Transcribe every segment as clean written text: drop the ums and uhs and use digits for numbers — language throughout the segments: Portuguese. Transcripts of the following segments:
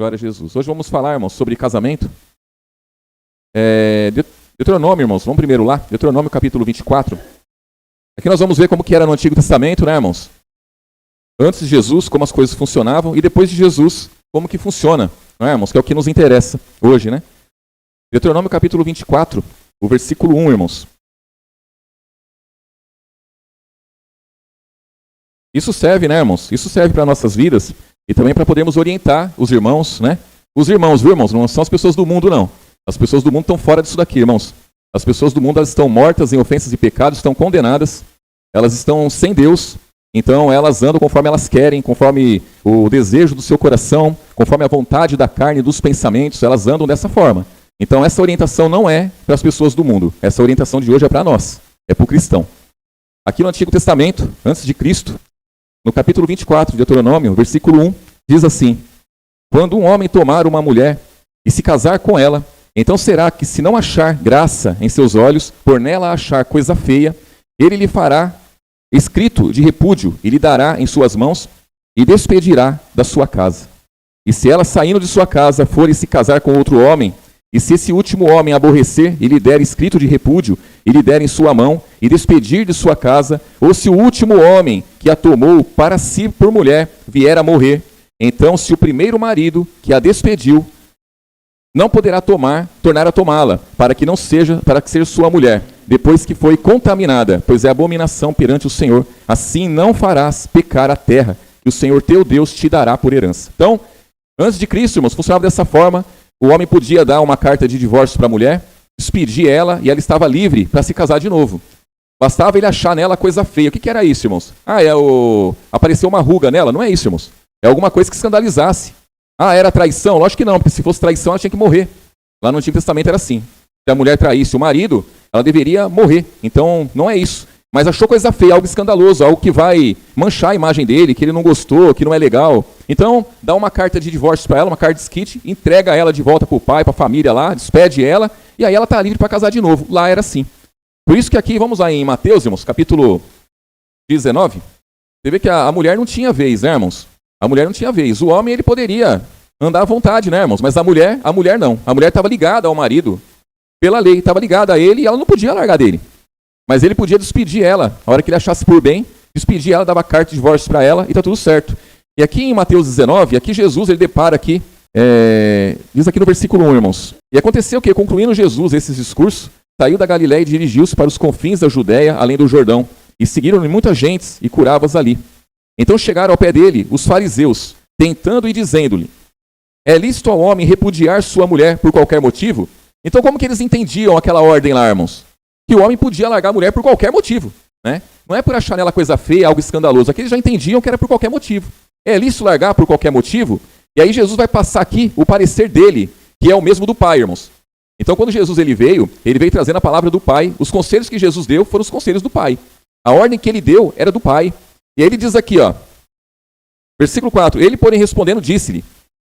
Glória a Jesus. Hoje vamos falar, irmãos, sobre casamento. Deuteronômio, irmãos, vamos primeiro lá. Deuteronômio capítulo 24. Aqui nós vamos ver como que era no Antigo Testamento, né, irmãos? Antes de Jesus, como as coisas funcionavam, e depois de Jesus, como que funciona, não é, irmãos? Que é o que nos interessa hoje, né? Deuteronômio capítulo 24, o versículo 1, irmãos. Isso serve, né, irmãos? Isso serve para nossas vidas e também para podermos orientar os irmãos, né? Os irmãos, viu, irmãos? Não são as pessoas do mundo, não. As pessoas do mundo estão fora disso daqui, irmãos. As pessoas do mundo, elas estão mortas em ofensas e pecados, estão condenadas. Elas estão sem Deus. Então, elas andam conforme elas querem, conforme o desejo do seu coração, conforme a vontade da carne e dos pensamentos. Elas andam dessa forma. Então, essa orientação não é para as pessoas do mundo. Essa orientação de hoje é para nós. É para o cristão. Aqui no Antigo Testamento, antes de Cristo, no capítulo 24 de Deuteronômio, versículo 1, diz assim: quando um homem tomar uma mulher e se casar com ela, então será que, se não achar graça em seus olhos, por nela achar coisa feia, ele lhe fará escrito de repúdio e lhe dará em suas mãos e despedirá da sua casa. E se ela, saindo de sua casa, for e se casar com outro homem, e se esse último homem aborrecer e lhe der escrito de repúdio e lhe der em sua mão e despedir de sua casa, ou se o último homem que a tomou para si por mulher vier a morrer, então se o primeiro marido que a despediu não poderá tornar a tomá-la, para que seja sua mulher, depois que foi contaminada, pois é abominação perante o Senhor. Assim não farás pecar a terra, que o Senhor teu Deus te dará por herança. Então, antes de Cristo, irmãos, funcionava dessa forma. O homem podia dar uma carta de divórcio para a mulher, despedir ela, e ela estava livre para se casar de novo. Bastava ele achar nela coisa feia. O que era isso, irmãos? Apareceu uma ruga nela. Não é isso, irmãos. É alguma coisa que escandalizasse. Era traição? Lógico que não, porque se fosse traição ela tinha que morrer. Lá no Antigo Testamento era assim. Se a mulher traísse o marido, ela deveria morrer. Então, não é isso. Mas achou coisa feia, algo escandaloso, algo que vai manchar a imagem dele, que ele não gostou, que não é legal. Então, dá uma carta de divórcio para ela, uma carta de desquite, entrega ela de volta para o pai, para a família lá, despede ela, e aí ela está livre para casar de novo. Lá era assim. Por isso que aqui, vamos lá em Mateus, irmãos, capítulo 19, você vê que a mulher não tinha vez, né, irmãos? A mulher não tinha vez. O homem, ele poderia andar à vontade, né, irmãos? Mas a mulher não. A mulher estava ligada ao marido pela lei, estava ligada a ele e ela não podia largar dele. Mas ele podia despedir ela, a hora que ele achasse por bem, despedir ela, dava carta de divórcio para ela e está tudo certo. E aqui em Mateus 19, aqui Jesus, ele depara aqui, diz aqui no versículo 1, irmãos. E aconteceu que, concluindo Jesus esse discurso, saiu da Galiléia e dirigiu-se para os confins da Judéia, além do Jordão, e seguiram-lhe muitas gentes e curava-as ali. Então chegaram ao pé dele os fariseus, tentando e dizendo-lhe: é lícito ao homem repudiar sua mulher por qualquer motivo? Então como que eles entendiam aquela ordem lá, irmãos? Que o homem podia largar a mulher por qualquer motivo, né? Não é por achar nela coisa feia, algo escandaloso. Aqui eles já entendiam que era por qualquer motivo. É lícito largar por qualquer motivo? E aí Jesus vai passar aqui o parecer dele, que é o mesmo do Pai, irmãos. Então quando Jesus ele veio trazendo a palavra do Pai. Os conselhos que Jesus deu foram os conselhos do Pai. A ordem que ele deu era do Pai. E aí ele diz aqui, versículo 4, ele, porém, respondendo, disse-lhe: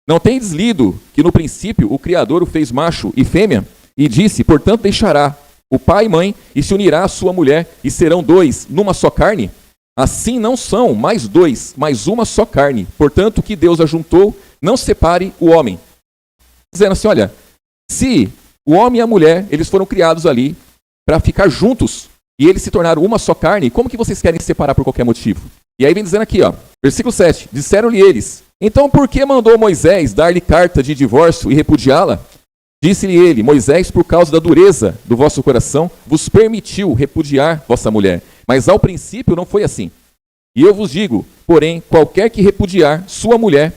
não tendes lido que no princípio o Criador o fez macho e fêmea? E disse: portanto deixará o pai e mãe e se unirá à sua mulher, e serão dois numa só carne? Assim não são mais dois, mas uma só carne. Portanto, o que Deus ajuntou, não separe o homem. Dizendo assim, olha, se o homem e a mulher, eles foram criados ali para ficar juntos, e eles se tornaram uma só carne, como que vocês querem separar por qualquer motivo? E aí vem dizendo aqui, versículo 7, disseram-lhe eles: então por que mandou Moisés dar-lhe carta de divórcio e repudiá-la? Disse-lhe ele: Moisés, por causa da dureza do vosso coração, vos permitiu repudiar vossa mulher. Mas ao princípio não foi assim. E eu vos digo, porém, qualquer que repudiar sua mulher,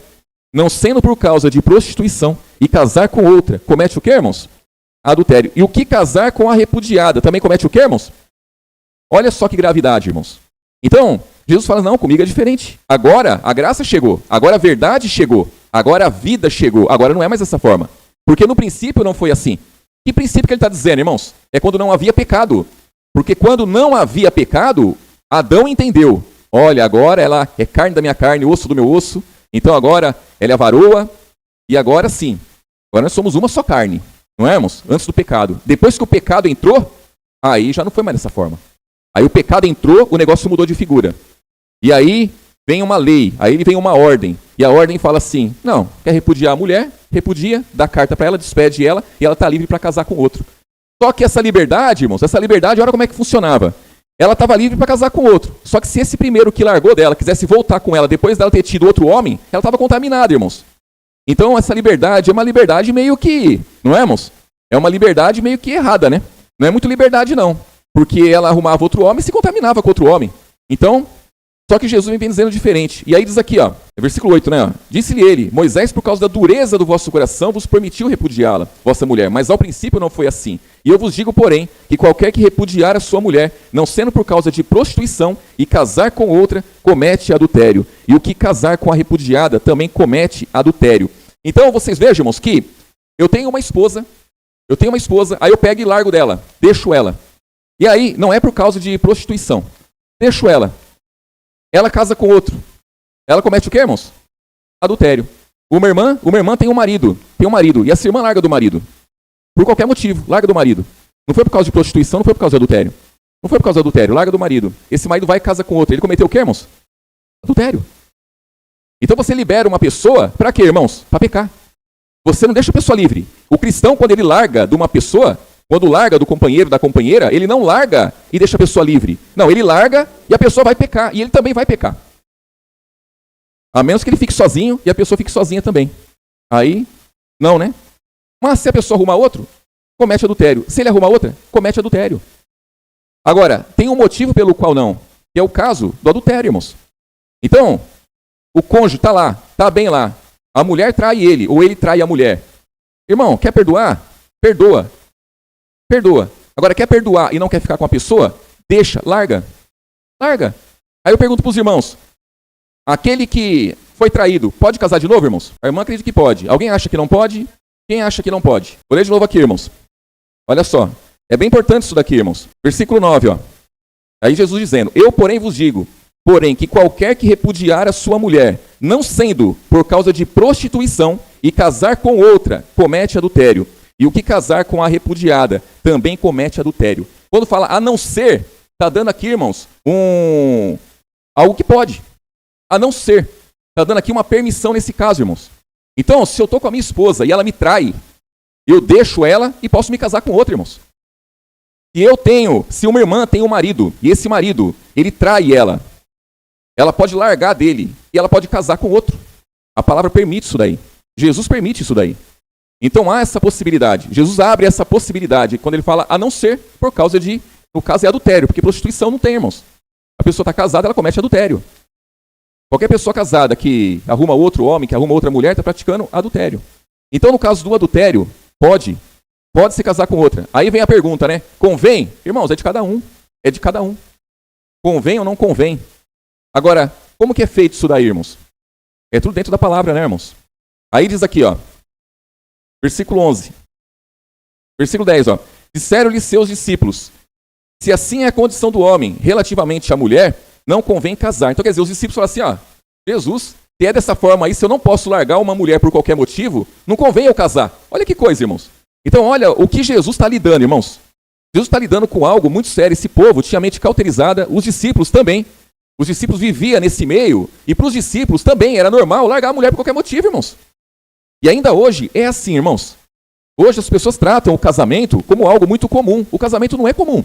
não sendo por causa de prostituição, e casar com outra, comete o quê, irmãos? Adultério. E o que casar com a repudiada também comete o quê, irmãos? Olha só que gravidade, irmãos. Então, Jesus fala: não, comigo é diferente. Agora a graça chegou, agora a verdade chegou, agora a vida chegou, agora não é mais dessa forma. Porque no princípio não foi assim. Que princípio que ele está dizendo, irmãos? É quando não havia pecado. Porque quando não havia pecado, Adão entendeu: olha, agora ela é carne da minha carne, osso do meu osso, então agora ela é a varoa, e agora sim, agora nós somos uma só carne, não é, irmãos? Antes do pecado. Depois que o pecado entrou, aí já não foi mais dessa forma. Aí o pecado entrou, o negócio mudou de figura. E aí vem uma lei, aí vem uma ordem, e a ordem fala assim, não, quer repudiar a mulher? Repudia, dá carta para ela, despede ela, e ela está livre para casar com outro. Só que essa liberdade, irmãos, olha como é que funcionava. Ela estava livre para casar com outro. Só que se esse primeiro que largou dela quisesse voltar com ela depois dela ter tido outro homem, ela estava contaminada, irmãos. Então essa liberdade é uma liberdade meio que, não é, irmãos? É uma liberdade meio que errada, né? Não é muito liberdade, não. Porque ela arrumava outro homem e se contaminava com outro homem. Então, só que Jesus vem dizendo diferente. E aí diz aqui, ó, versículo 8, né? Disse-lhe ele, Moisés, por causa da dureza do vosso coração, vos permitiu repudiá-la, vossa mulher. Mas ao princípio não foi assim. E eu vos digo, porém, que qualquer que repudiar a sua mulher, não sendo por causa de prostituição, e casar com outra, comete adultério. E o que casar com a repudiada, também comete adultério. Então, vocês vejam, irmãos, que eu tenho uma esposa, aí eu pego e largo dela, deixo ela. E aí, não é por causa de prostituição. Deixo ela. Ela casa com outro. Ela comete o quê, irmãos? Adultério. Uma irmã tem um marido. E essa irmã larga do marido. Por qualquer motivo, larga do marido. Não foi por causa de prostituição, não foi por causa de adultério. Não foi por causa do adultério, larga do marido. Esse marido vai e casa com outro. Ele cometeu o quê, irmãos? Adultério. Então você libera uma pessoa, para quê, irmãos? Para pecar. Você não deixa a pessoa livre. O cristão, quando ele larga de uma pessoa, quando larga do companheiro, da companheira, ele não larga e deixa a pessoa livre. Não, ele larga e a pessoa vai pecar. E ele também vai pecar. A menos que ele fique sozinho e a pessoa fique sozinha também. Aí, não, né? Mas se a pessoa arruma outro, comete adultério. Se ele arruma outra, comete adultério. Agora, tem um motivo pelo qual não, que é o caso do adultério, irmãos. Então, o cônjuge está lá, está bem lá. A mulher trai ele, ou ele trai a mulher. Irmão, quer perdoar? Perdoa. Perdoa. Agora, quer perdoar e não quer ficar com a pessoa? Deixa, larga. Larga. Aí eu pergunto para os irmãos, aquele que foi traído, pode casar de novo, irmãos? A irmã acredita que pode. Alguém acha que não pode? Quem acha que não pode? Vou ler de novo aqui, irmãos. Olha só. É bem importante isso daqui, irmãos. Versículo 9, ó. Aí Jesus dizendo, eu, porém, vos digo, porém, que qualquer que repudiar a sua mulher, não sendo por causa de prostituição, e casar com outra, comete adultério. E o que casar com a repudiada, também comete adultério. Quando fala a não ser, está dando aqui, irmãos, algo que pode. A não ser. Está dando aqui uma permissão nesse caso, irmãos. Então, se eu estou com a minha esposa e ela me trai, eu deixo ela e posso me casar com outra, irmãos. Se uma irmã tem um marido, e esse marido, ele trai ela pode largar dele e ela pode casar com outro. A palavra permite isso daí. Jesus permite isso daí. Então há essa possibilidade. Jesus abre essa possibilidade quando ele fala a não ser por causa de, no caso é adultério, porque prostituição não tem, irmãos. A pessoa está casada, ela comete adultério. Qualquer pessoa casada que arruma outro homem, que arruma outra mulher, está praticando adultério. Então no caso do adultério, pode se casar com outra. Aí vem a pergunta, né? Convém? Irmãos, é de cada um. É de cada um. Convém ou não convém? Agora, como que é feito isso daí, irmãos? É tudo dentro da palavra, né, irmãos? Aí diz aqui, ó. Versículo 11. Versículo 10, ó. Disseram-lhe seus discípulos, se assim é a condição do homem relativamente à mulher, não convém casar. Então, quer dizer, os discípulos falam assim, ó, Jesus, se é dessa forma aí, se eu não posso largar uma mulher por qualquer motivo, não convém eu casar. Olha que coisa, irmãos. Então, olha o que Jesus está lidando, irmãos. Jesus está lidando com algo muito sério. Esse povo tinha a mente cauterizada, os discípulos também. Os discípulos viviam nesse meio, e para os discípulos também era normal largar a mulher por qualquer motivo, irmãos. E ainda hoje é assim, irmãos. Hoje as pessoas tratam o casamento como algo muito comum. O casamento não é comum.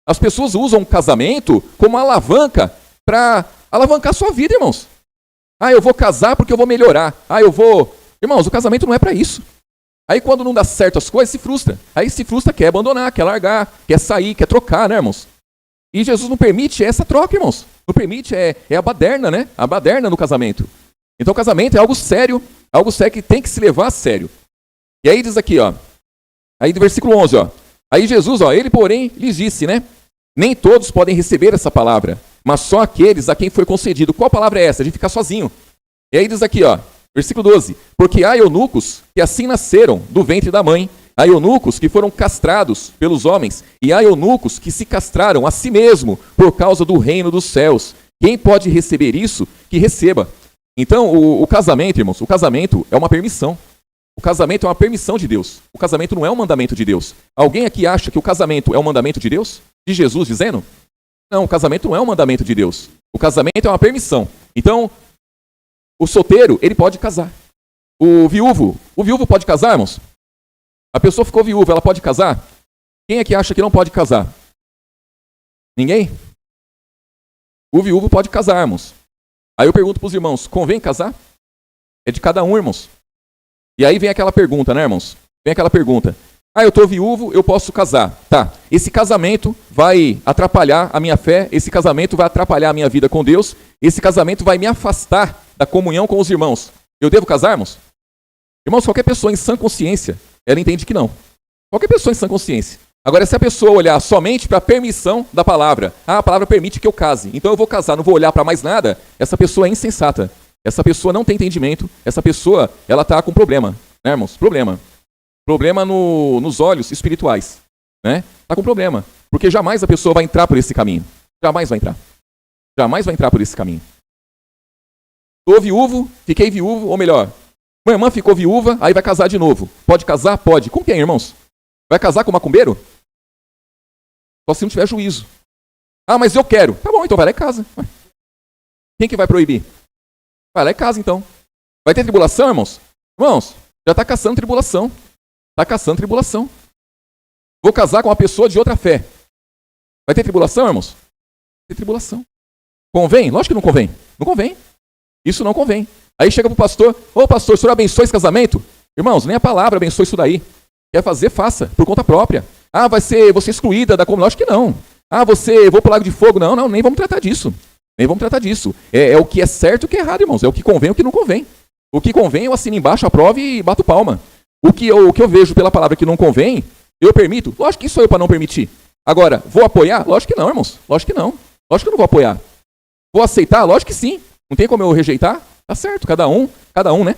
As pessoas usam o casamento como alavanca para alavancar a sua vida, irmãos. Ah, eu vou casar porque eu vou melhorar. Irmãos, o casamento não é para isso. Aí quando não dá certo as coisas, se frustra. Aí se frustra, quer abandonar, quer largar, quer sair, quer trocar, né, irmãos? E Jesus não permite essa troca, irmãos. Não permite, é a baderna, né? A baderna no casamento. Então o casamento é algo sério que tem que se levar a sério. E aí diz aqui, ó. Aí do versículo 11, ó. Aí Jesus, ó, ele porém lhes disse, né? Nem todos podem receber essa palavra, mas só aqueles a quem foi concedido. Qual palavra é essa? De ficar sozinho. E aí diz aqui, ó. Versículo 12. Porque há eunucos que assim nasceram do ventre da mãe, há eunucos que foram castrados pelos homens, e há eunucos que se castraram a si mesmo por causa do reino dos céus. Quem pode receber isso, que receba. Então, o casamento, irmãos, o casamento é uma permissão. O casamento é uma permissão de Deus. O casamento não é um mandamento de Deus. Alguém aqui acha que o casamento é um mandamento de Deus? De Jesus dizendo? Não, o casamento não é um mandamento de Deus. O casamento é uma permissão. Então, o solteiro, ele pode casar. O viúvo pode casar, irmãos? A pessoa ficou viúva, ela pode casar? Quem é que acha que não pode casar? Ninguém? O viúvo pode casar, irmãos. Aí eu pergunto para os irmãos, convém casar? É de cada um, irmãos. E aí vem aquela pergunta, né, irmãos? Vem aquela pergunta. Eu estou viúvo, eu posso casar. Tá, esse casamento vai atrapalhar a minha fé, esse casamento vai atrapalhar a minha vida com Deus, esse casamento vai me afastar da comunhão com os irmãos. Eu devo casar, irmãos? Irmãos, qualquer pessoa em sã consciência, ela entende que não. Qualquer pessoa em sã consciência. Agora, se a pessoa olhar somente para a permissão da palavra, a palavra permite que eu case, então eu vou casar, não vou olhar para mais nada, essa pessoa é insensata. Essa pessoa não tem entendimento, essa pessoa, ela está com problema, né, irmãos? Problema nos olhos espirituais, né? Está com problema, porque jamais a pessoa vai entrar por esse caminho. Jamais vai entrar. Jamais vai entrar por esse caminho. Estou viúvo, fiquei viúvo, ou melhor, minha irmã ficou viúva, aí vai casar de novo. Pode casar? Pode. Com quem, irmãos? Vai casar com macumbeiro? Só se não tiver juízo. Mas eu quero. Tá bom, então vai lá e casa. Quem que vai proibir? Vai lá e casa, então. Vai ter tribulação, irmãos? Irmãos, já está caçando tribulação. Está caçando tribulação. Vou casar com uma pessoa de outra fé. Vai ter tribulação, irmãos? Vai ter tribulação. Convém? Lógico que não convém. Não convém. Isso não convém. Aí chega pro pastor, pastor, o senhor abençoe esse casamento? Irmãos, nem a palavra abençoe isso daí. Quer fazer, faça, por conta própria. Vou ser excluída da comunidade? Lógico que não. Vou pro lago de fogo? Não, nem vamos tratar disso. Nem vamos tratar disso. É o que é certo e o que é errado, irmãos. É o que convém e o que não convém. O que convém eu assino embaixo, aprovo e bato palma. O que eu vejo pela palavra que não convém, eu permito? Lógico que sou eu para não permitir. Agora, vou apoiar? Lógico que não, irmãos. Lógico que não. Lógico que eu não vou apoiar. Vou aceitar? Lógico que sim. Não tem como eu rejeitar? Tá certo, cada um, né?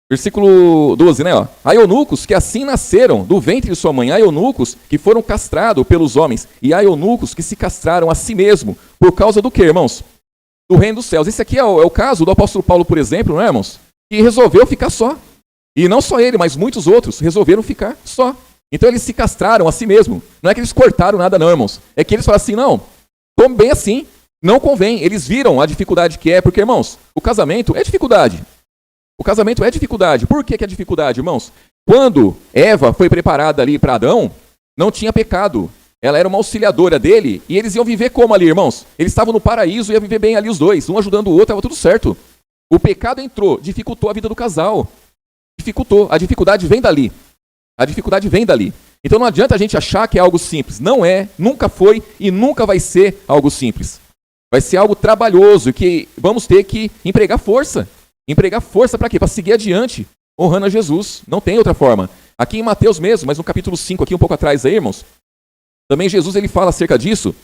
Versículo 12, né? Há eunucos que assim nasceram do ventre de sua mãe. Há eunucos que foram castrados pelos homens. E há eunucos que se castraram a si mesmo. Por causa do quê, irmãos? Do reino dos céus. Esse aqui é o caso do apóstolo Paulo, por exemplo, não é, irmãos? Que resolveu ficar só. E não só ele, mas muitos outros resolveram ficar só. Então eles se castraram a si mesmo. Não é que eles cortaram nada, não, irmãos. É que eles falaram assim, não, tô bem assim. Não convém. Eles viram a dificuldade que é, porque, irmãos, o casamento é dificuldade. O casamento é dificuldade. Por que é dificuldade, irmãos? Quando Eva foi preparada ali para Adão, não tinha pecado. Ela era uma auxiliadora dele e eles iam viver como ali, irmãos? Eles estavam no paraíso e iam viver bem ali os dois, um ajudando o outro, estava tudo certo. O pecado entrou, dificultou a vida do casal. Dificultou. A dificuldade vem dali. A dificuldade vem dali. Então não adianta a gente achar que é algo simples. Não é, nunca foi e nunca vai ser algo simples. Vai ser algo trabalhoso, que vamos ter que empregar força. Empregar força para quê? Para seguir adiante, honrando a Jesus. Não tem outra forma. Aqui em Mateus mesmo, mas no capítulo 5, aqui um pouco atrás aí, irmãos, também Jesus ele fala acerca disso.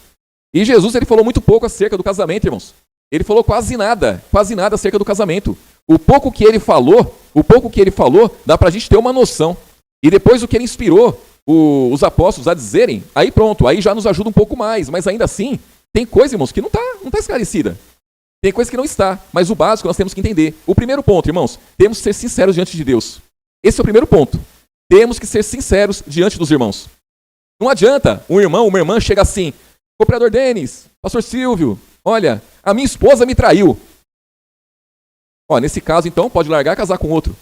E Jesus ele falou muito pouco acerca do casamento, irmãos. Ele falou quase nada acerca do casamento. O pouco que ele falou, dá para a gente ter uma noção. E depois o que ele inspirou os apóstolos a dizerem, aí pronto, aí já nos ajuda um pouco mais. Mas ainda assim, tem coisa, irmãos, que não está esclarecida. Tem coisa que não está, mas o básico nós temos que entender. O primeiro ponto, irmãos, temos que ser sinceros diante de Deus. Esse é o primeiro ponto. Temos que ser sinceros diante dos irmãos. Não adianta um irmão, uma irmã chega assim, cooperador Denis, pastor Silvio, olha, a minha esposa me traiu. Nesse caso, então, pode largar e casar com outro.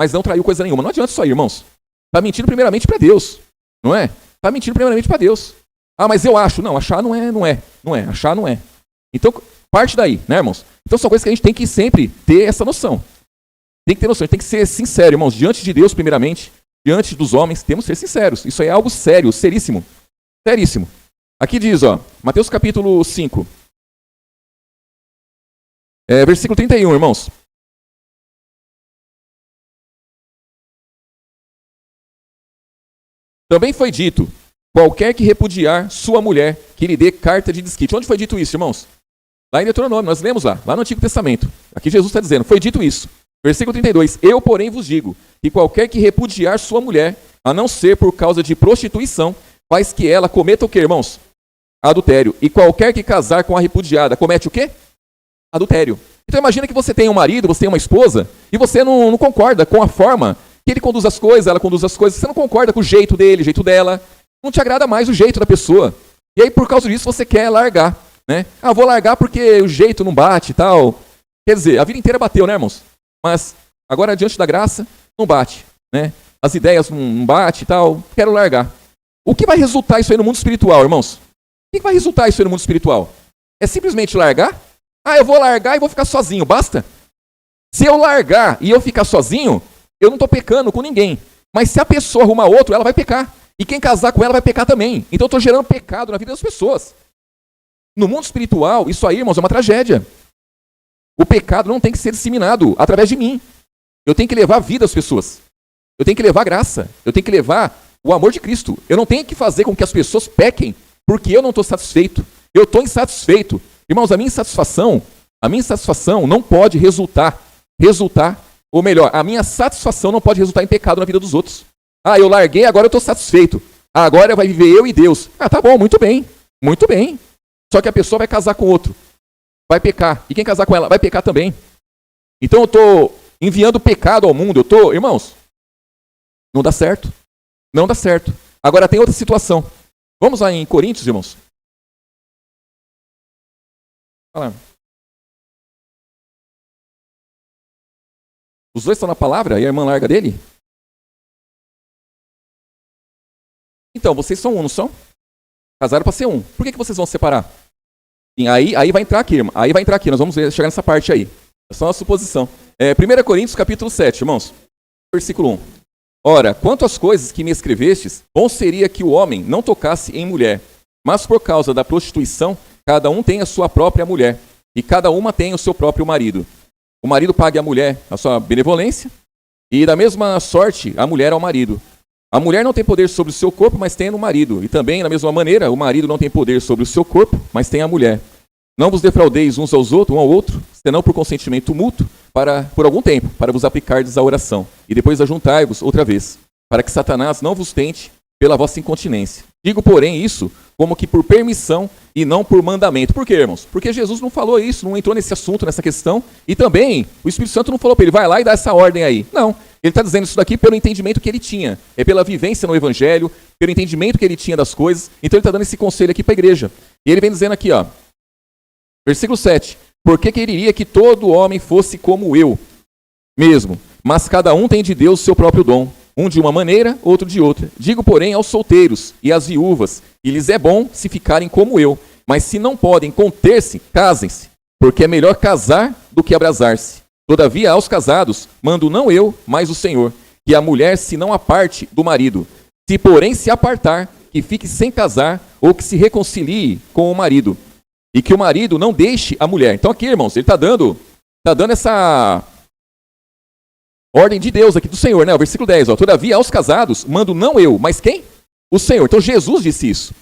Mas não traiu coisa nenhuma. Não adianta isso aí, irmãos. Está mentindo primeiramente para Deus. Não é? Está mentindo primeiramente para Deus. Mas eu acho. Não, achar não é. Achar não é. Então, parte daí, né, irmãos? Então, são coisas que a gente tem que sempre ter essa noção. Tem que ter noção. A gente tem que ser sincero, irmãos. Diante de Deus, primeiramente. Diante dos homens, temos que ser sinceros. Isso aí é algo sério, seríssimo. Seríssimo. Aqui diz, Mateus capítulo 5. Versículo 31, irmãos. Também foi dito, qualquer que repudiar sua mulher, que lhe dê carta de desquite. Onde foi dito isso, irmãos? Lá em Deuteronômio, nós lemos lá no Antigo Testamento. Aqui Jesus está dizendo, foi dito isso. Versículo 32, eu, porém, vos digo, que qualquer que repudiar sua mulher, a não ser por causa de prostituição, faz que ela cometa o quê, irmãos? Adultério. E qualquer que casar com a repudiada, comete o quê? Adultério. Então imagina que você tem um marido, você tem uma esposa, e você não concorda com a forma que ele conduz as coisas, ela conduz as coisas, você não concorda com o jeito dele, o jeito dela, não te agrada mais o jeito da pessoa. E aí, por causa disso, você quer largar, né? Vou largar porque o jeito não bate e tal. Quer dizer, a vida inteira bateu, né, irmãos? Mas agora, diante da graça, não bate, né? As ideias não batem e tal, quero largar. O que vai resultar isso aí no mundo espiritual, irmãos? O que vai resultar isso aí no mundo espiritual? É simplesmente largar? Ah, eu vou largar e vou ficar sozinho, basta? Se eu largar e eu ficar sozinho, eu não estou pecando com ninguém. Mas se a pessoa arrumar outro, ela vai pecar. E quem casar com ela vai pecar também. Então eu estou gerando pecado na vida das pessoas. No mundo espiritual, isso aí, irmãos, é uma tragédia. O pecado não tem que ser disseminado através de mim. Eu tenho que levar a vida às pessoas. Eu tenho que levar a graça. Eu tenho que levar o amor de Cristo. Eu não tenho que fazer com que as pessoas pequem porque eu não estou satisfeito. Eu estou insatisfeito. Irmãos, a minha insatisfação não pode resultar, ou melhor, a minha satisfação não pode resultar em pecado na vida dos outros. Ah, eu larguei, agora eu estou satisfeito. Agora vai viver eu e Deus. Ah, tá bom, muito bem, muito bem. Só que a pessoa vai casar com outro, vai pecar. E quem casar com ela vai pecar também. Então eu estou enviando pecado ao mundo. Irmãos, não dá certo. Não dá certo. Agora tem outra situação. Vamos lá em Coríntios, irmãos. Olha lá. Os dois estão na palavra e a irmã larga dele? Então, vocês são um, não são? Casaram para ser um. Por que vocês vão se separar? Sim, aí vai entrar aqui, irmão. Aí vai entrar aqui. Nós vamos chegar nessa parte aí. É só uma suposição. 1 Coríntios, capítulo 7, irmãos. Versículo 1. Ora, quanto às coisas que me escrevestes, bom seria que o homem não tocasse em mulher. Mas por causa da prostituição, cada um tem a sua própria mulher. E cada uma tem o seu próprio marido. O marido pague à mulher a sua benevolência. E da mesma sorte, a mulher ao marido. A mulher não tem poder sobre o seu corpo, mas tem no marido. E também, da mesma maneira, o marido não tem poder sobre o seu corpo, mas tem a mulher. Não vos defraudeis uns aos outros, um ao outro, senão por consentimento mútuo, por algum tempo, para vos aplicardes à oração. E depois ajuntai-vos outra vez, para que Satanás não vos tente pela vossa incontinência. Digo, porém, isso como que por permissão e não por mandamento. Por quê, irmãos? Porque Jesus não falou isso, não entrou nesse assunto, nessa questão. E também, o Espírito Santo não falou para ele, vai lá e dá essa ordem aí. Não. Ele está dizendo isso daqui pelo entendimento que ele tinha. É pela vivência no Evangelho, pelo entendimento que ele tinha das coisas. Então ele está dando esse conselho aqui para a igreja. E ele vem dizendo aqui, ó, versículo 7. Porque quereria que todo homem fosse como eu mesmo, mas cada um tem de Deus o seu próprio dom. Um de uma maneira, outro de outra. Digo, porém, aos solteiros e às viúvas, e lhes é bom se ficarem como eu. Mas se não podem conter-se, casem-se, porque é melhor casar do que abrasar-se. Todavia, aos casados, mando não eu, mas o Senhor, que a mulher se não aparte do marido. Se, porém, se apartar, que fique sem casar, ou que se reconcilie com o marido. E que o marido não deixe a mulher. Então aqui, irmãos, ele está dando essa ordem de Deus aqui do Senhor, né? O versículo 10, ó. Todavia, aos casados, mando não eu, mas quem? O Senhor. Então Jesus disse isso.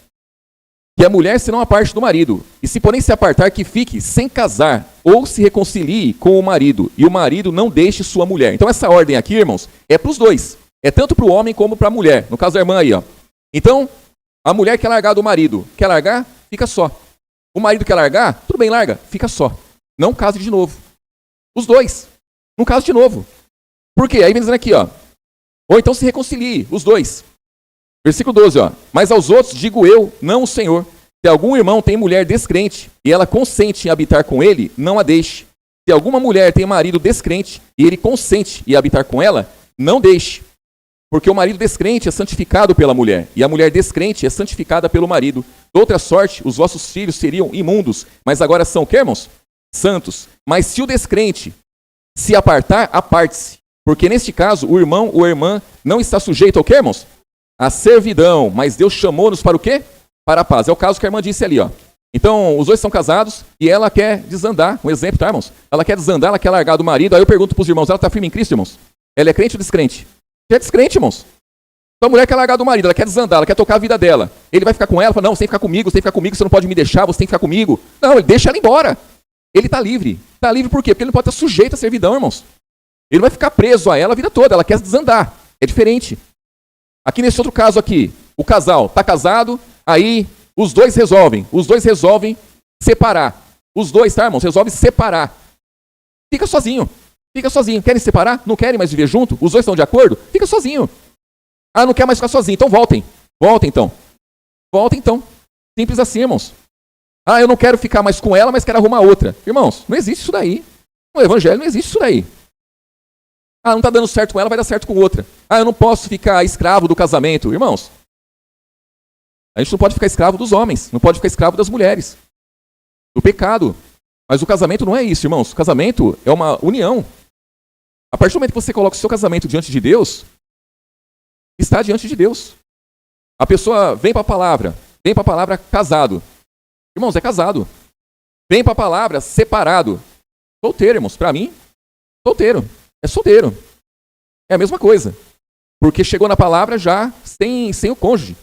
Que a mulher se não aparte do marido. E se porém se apartar, que fique sem casar, ou se reconcilie com o marido. E o marido não deixe sua mulher. Então essa ordem aqui, irmãos, é para os dois. É tanto para o homem como para a mulher. No caso da irmã aí, ó. Então, a mulher quer largar do marido. Quer largar? Fica só. O marido quer largar? Tudo bem, larga. Fica só. Não case de novo. Os dois. Não case de novo. Por quê? Aí vem dizendo aqui, ó. Ou então se reconcilie, os dois. Versículo 12, ó. Mas aos outros digo eu, não o Senhor. Se algum irmão tem mulher descrente e ela consente em habitar com ele, não a deixe. Se alguma mulher tem marido descrente e ele consente em habitar com ela, não deixe. Porque o marido descrente é santificado pela mulher, e a mulher descrente é santificada pelo marido. De outra sorte, os vossos filhos seriam imundos, mas agora são o quê, irmãos? Santos. Mas se o descrente se apartar, aparte-se. Porque neste caso, o irmão ou a irmã não está sujeito ao quê, irmãos? A servidão. Mas Deus chamou-nos para o quê? Para a paz. É o caso que a irmã disse ali, ó. Então, os dois são casados e ela quer desandar. Um exemplo, tá, irmãos? Ela quer desandar, ela quer largar do marido. Aí eu pergunto para os irmãos, ela está firme em Cristo, irmãos? Ela é crente ou descrente? Ela é descrente, irmãos. Então a mulher quer largar do marido, ela quer desandar, ela quer tocar a vida dela. Ele vai ficar com ela, fala, não, você tem que ficar comigo, você tem que ficar comigo, você não pode me deixar, você tem que ficar comigo. Não, ele deixa ela embora. Ele está livre. Está livre por quê? Porque ele não pode estar sujeito à servidão, irmãos. Ele vai ficar preso a ela a vida toda, ela quer desandar. É diferente. Aqui nesse outro caso aqui, o casal está casado, aí os dois resolvem separar. Os dois, tá, irmãos? Resolvem separar. Fica sozinho. Querem separar? Não querem mais viver junto? Os dois estão de acordo? Fica sozinho. Ah, não quer mais ficar sozinho, então voltem. Voltem então. Simples assim, irmãos. Ah, eu não quero ficar mais com ela, mas quero arrumar outra. Irmãos, não existe isso daí. No evangelho não existe isso daí. Ah, não está dando certo com ela, vai dar certo com outra. Ah, eu não posso ficar escravo do casamento. Irmãos, a gente não pode ficar escravo dos homens, não pode ficar escravo das mulheres, do pecado. Mas o casamento não é isso, irmãos. O casamento é uma união. A partir do momento que você coloca o seu casamento diante de Deus, está diante de Deus. A pessoa vem para a palavra casado. Irmãos, é casado. Vem para a palavra separado. Solteiro, irmãos. Para mim, solteiro. É solteiro. É a mesma coisa. Porque chegou na palavra já sem o cônjuge.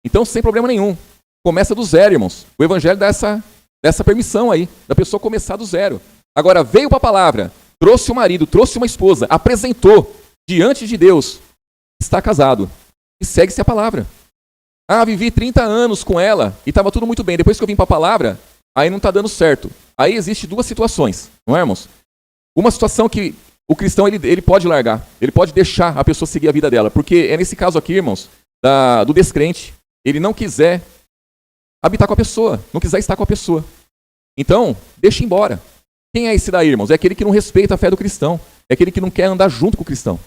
Então, sem problema nenhum. Começa do zero, irmãos. O evangelho dá essa permissão aí, da pessoa começar do zero. Agora, veio para a palavra, trouxe o marido, trouxe uma esposa, apresentou diante de Deus, está casado. E segue-se a palavra. Ah, vivi 30 anos com ela e estava tudo muito bem. Depois que eu vim para a palavra, aí não está dando certo. Aí existe duas situações, não é, irmãos? Uma situação que o cristão ele pode largar, ele pode deixar a pessoa seguir a vida dela, porque é nesse caso aqui, irmãos, do descrente. Ele não quiser habitar com a pessoa, não quiser estar com a pessoa. Então, deixa embora. Quem é esse daí, irmãos? É aquele que não respeita a fé do cristão. É aquele que não quer andar junto com o cristão.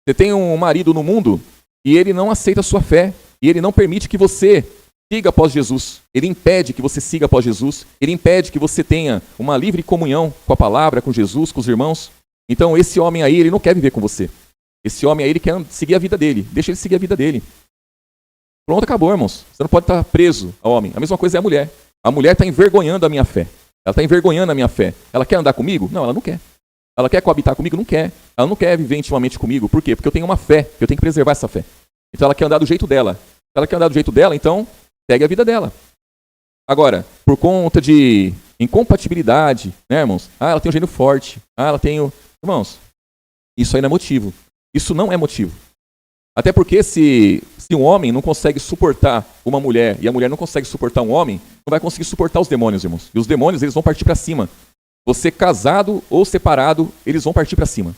Você tem um marido no mundo e ele não aceita a sua fé. E ele não permite que você siga após Jesus. Ele impede que você siga após Jesus. Ele impede que você tenha uma livre comunhão com a palavra, com Jesus, com os irmãos. Então, esse homem aí, ele não quer viver com você. Esse homem aí, ele quer seguir a vida dele. Deixa ele seguir a vida dele. Pronto, acabou, irmãos. Você não pode estar preso ao homem. A mesma coisa é a mulher. A mulher está envergonhando a minha fé. Ela está envergonhando a minha fé. Ela quer andar comigo? Não, ela não quer. Ela quer coabitar comigo? Não quer. Ela não quer viver intimamente comigo. Por quê? Porque eu tenho uma fé. Eu tenho que preservar essa fé. Então ela quer andar do jeito dela. Se ela quer andar do jeito dela, então segue a vida dela. Agora, por conta de incompatibilidade, né, irmãos? Ah, ela tem um gênio forte. Ah, ela tem o... Irmãos, isso aí não é motivo. Isso não é motivo. Até porque se um homem não consegue suportar uma mulher e a mulher não consegue suportar um homem, não vai conseguir suportar os demônios, irmãos. E os demônios, eles vão partir para cima. Você casado ou separado, eles vão partir para cima.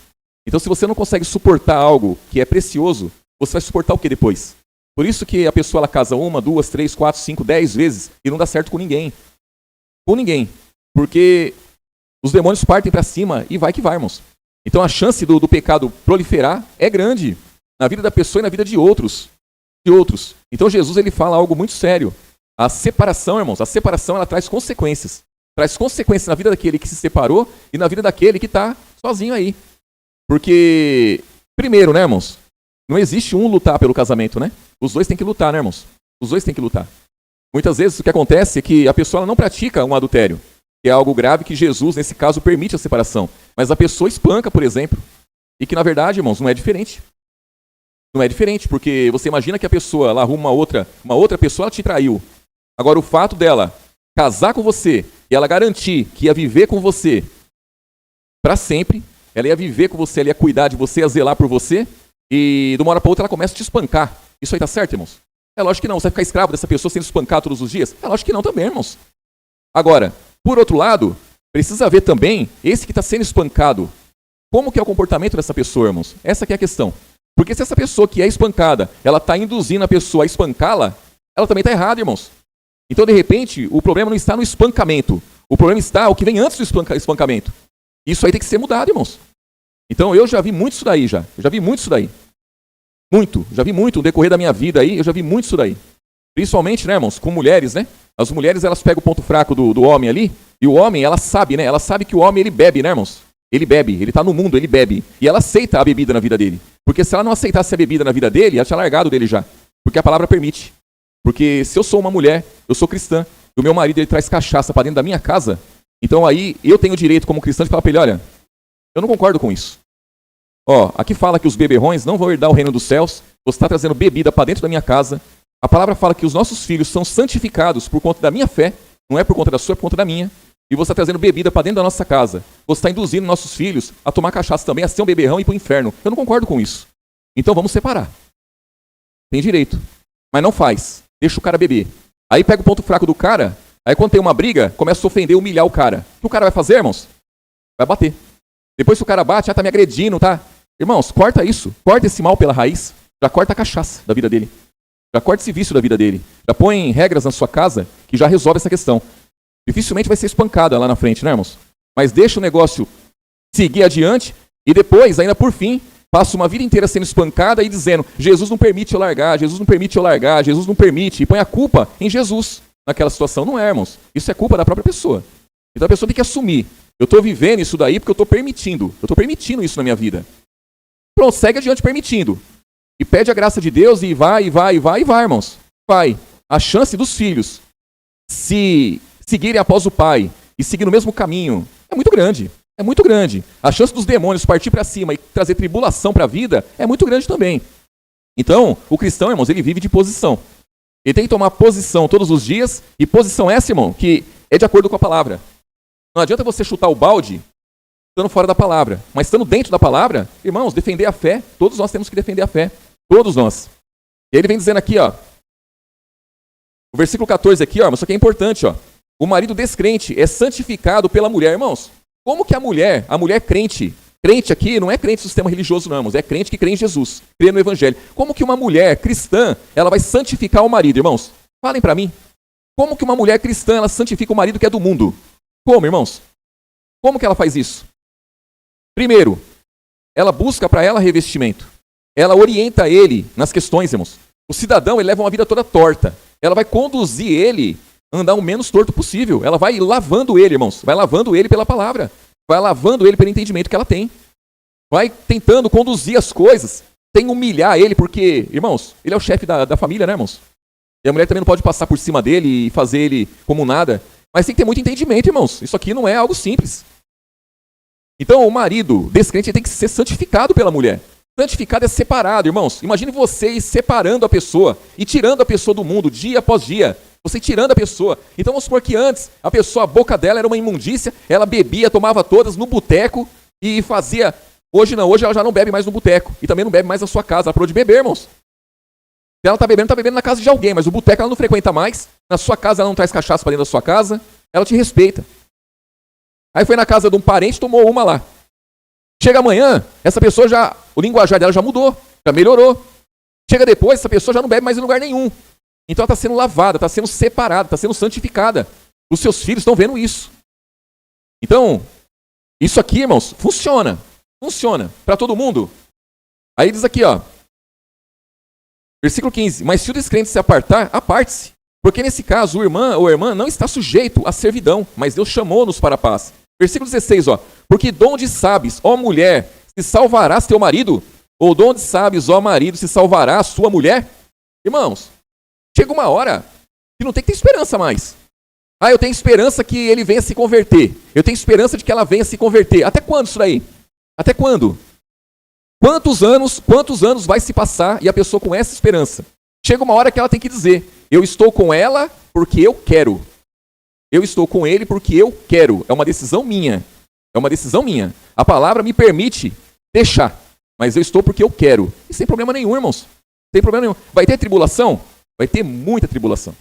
Então, se você não consegue suportar algo que é precioso, você vai suportar o que depois? Por isso que a pessoa ela casa 1, 2, 3, 4, 5, 10 vezes e não dá certo com ninguém. Com ninguém. Porque os demônios partem para cima e vai que vai, irmãos. Então, a chance do pecado proliferar é grande. Na vida da pessoa e na vida de outros. Então Jesus ele fala algo muito sério. A separação, irmãos, a separação ela traz consequências. Traz consequências na vida daquele que se separou e na vida daquele que está sozinho aí. Porque, primeiro, né, irmãos, não existe um lutar pelo casamento, né? Os dois têm que lutar, né, irmãos? Os dois têm que lutar. Muitas vezes o que acontece é que a pessoa ela não pratica um adultério, que é algo grave que Jesus, nesse caso, permite a separação. Mas a pessoa espanca, por exemplo, e que, na verdade, irmãos, não é diferente. Não é diferente, porque você imagina que a pessoa ela arruma uma outra pessoa, ela te traiu. Agora, o fato dela casar com você e ela garantir que ia viver com você para sempre, ela ia viver com você, ela ia cuidar de você, ia zelar por você, e de uma hora para outra ela começa a te espancar. Isso aí tá certo, irmãos? É lógico que não. Você vai ficar escravo dessa pessoa sendo espancado todos os dias? É lógico que não também, irmãos. Agora, por outro lado, precisa ver também esse que está sendo espancado. Como que é o comportamento dessa pessoa, irmãos? Essa que é a questão. Porque se essa pessoa que é espancada, ela está induzindo a pessoa a espancá-la, ela também está errada, irmãos. Então, de repente, o problema não está no espancamento. O problema está o que vem antes do espancamento. Isso aí tem que ser mudado, irmãos. Então, eu já vi muito isso daí, já. Eu já vi muito isso daí. Muito. Já vi muito no decorrer da minha vida aí, eu já vi muito isso daí. Principalmente, né, irmãos, com mulheres, né? As mulheres, elas pegam o ponto fraco do homem ali, e o homem, ela sabe, né? Ela sabe que o homem, ele bebe, né, irmãos? Ele bebe, ele está no mundo, ele bebe. E ela aceita a bebida na vida dele. Porque se ela não aceitasse a bebida na vida dele, ela tinha largado dele já. Porque a palavra permite. Porque se eu sou uma mulher, eu sou cristã, e o meu marido ele traz cachaça para dentro da minha casa, então aí eu tenho o direito como cristão de falar para ele, olha, eu não concordo com isso. Ó, aqui fala que os beberrões não vão herdar o reino dos céus, você está trazendo bebida para dentro da minha casa. A palavra fala que os nossos filhos são santificados por conta da minha fé, não é por conta da sua, é por conta da minha. E você está trazendo bebida para dentro da nossa casa. Você está induzindo nossos filhos a tomar cachaça também, a ser um beberrão e ir para o inferno. Eu não concordo com isso. Então vamos separar. Tem direito. Mas não faz. Deixa o cara beber. Aí pega o ponto fraco do cara, aí quando tem uma briga, começa a ofender, humilhar o cara. O que o cara vai fazer, irmãos? Vai bater. Depois que o cara bate, tá me agredindo, tá? Irmãos, corta isso. Corta esse mal pela raiz. Já corta a cachaça da vida dele. Já corta esse vício da vida dele. Já põe regras na sua casa que já resolve essa questão. Dificilmente vai ser espancada lá na frente, né, irmãos? Mas deixa o negócio seguir adiante, e depois, ainda por fim, passa uma vida inteira sendo espancada e dizendo, Jesus não permite eu largar, Jesus não permite eu largar, Jesus não permite, e põe a culpa em Jesus naquela situação. Não é, irmãos. Isso é culpa da própria pessoa. Então a pessoa tem que assumir. Eu estou vivendo isso daí porque eu estou permitindo. Eu estou permitindo isso na minha vida. Pronto, segue adiante permitindo. E pede a graça de Deus e vai, irmãos. Vai. A chance dos filhos se seguirem após o pai e seguir no mesmo caminho é muito grande. É muito grande. A chance dos demônios partir para cima e trazer tribulação para a vida é muito grande também. Então, o cristão, irmãos, ele vive de posição. Ele tem que tomar posição todos os dias, e posição essa, irmão, que é de acordo com a palavra. Não adianta você chutar o balde estando fora da palavra, mas estando dentro da palavra, irmãos, defender a fé, todos nós temos que defender a fé. Todos nós. E ele vem dizendo aqui, ó, o versículo 14 aqui, ó, mas isso aqui é importante, ó. O marido descrente é santificado pela mulher, irmãos. Como que a mulher crente aqui não é crente do sistema religioso não, irmãos, é crente que crê em Jesus, crê no evangelho. Como que uma mulher cristã, ela vai santificar o marido, irmãos? Falem para mim. Como que uma mulher cristã, ela santifica o marido que é do mundo? Como, irmãos? Como que ela faz isso? Primeiro, ela busca para ela revestimento. Ela orienta ele nas questões, irmãos. O cidadão, ele leva uma vida toda torta. Ela vai conduzir ele a andar o menos torto possível. Ela vai lavando ele, irmãos. Vai lavando ele pela palavra. Vai lavando ele pelo entendimento que ela tem. Vai tentando conduzir as coisas sem humilhar ele, porque, irmãos, ele é o chefe da família, né, irmãos? E a mulher também não pode passar por cima dele e fazer ele como nada. Mas tem que ter muito entendimento, irmãos. Isso aqui não é algo simples. Então, o marido descrente tem que ser santificado pela mulher. Santificado é separado, irmãos. Imagine vocês separando a pessoa e tirando a pessoa do mundo dia após dia. Você tirando a pessoa. Então vamos supor que antes a pessoa, a boca dela era uma imundícia, ela bebia, tomava todas no boteco e fazia. Hoje não, hoje ela já não bebe mais no boteco e também não bebe mais na sua casa. Ela parou de beber, irmãos. Se ela está bebendo na casa de alguém, mas o boteco ela não frequenta mais. Na sua casa ela não traz cachaça para dentro da sua casa. Ela te respeita. Aí foi na casa de um parente, tomou uma lá. Chega amanhã, essa pessoa já, o linguajar dela já mudou, já melhorou. Chega depois, essa pessoa já não bebe mais em lugar nenhum. Então ela está sendo lavada, está sendo separada, está sendo santificada. Os seus filhos estão vendo isso. Então, isso aqui, irmãos, funciona. Funciona para todo mundo. Aí diz aqui, ó. Versículo 15. Mas se o descrente se apartar, aparte-se. Porque nesse caso, o irmão ou a irmã não está sujeito à servidão, mas Deus chamou-nos para a paz. Versículo 16, ó. Porque de onde sabes, ó mulher, se salvarás teu marido? Ou de onde sabes, ó marido, se salvará a sua mulher? Irmãos, chega uma hora que não tem que ter esperança mais. Ah, eu tenho esperança que ele venha se converter. Eu tenho esperança de que ela venha se converter. Até quando isso daí? Até quando? Quantos anos vai se passar e a pessoa com essa esperança? Chega uma hora que ela tem que dizer, eu estou com ela porque eu quero. Eu estou com ele porque eu quero. É uma decisão minha. É uma decisão minha. A palavra me permite deixar. Mas eu estou porque eu quero. E sem problema nenhum, irmãos. Sem problema nenhum. Vai ter tribulação? Vai ter muita tribulação.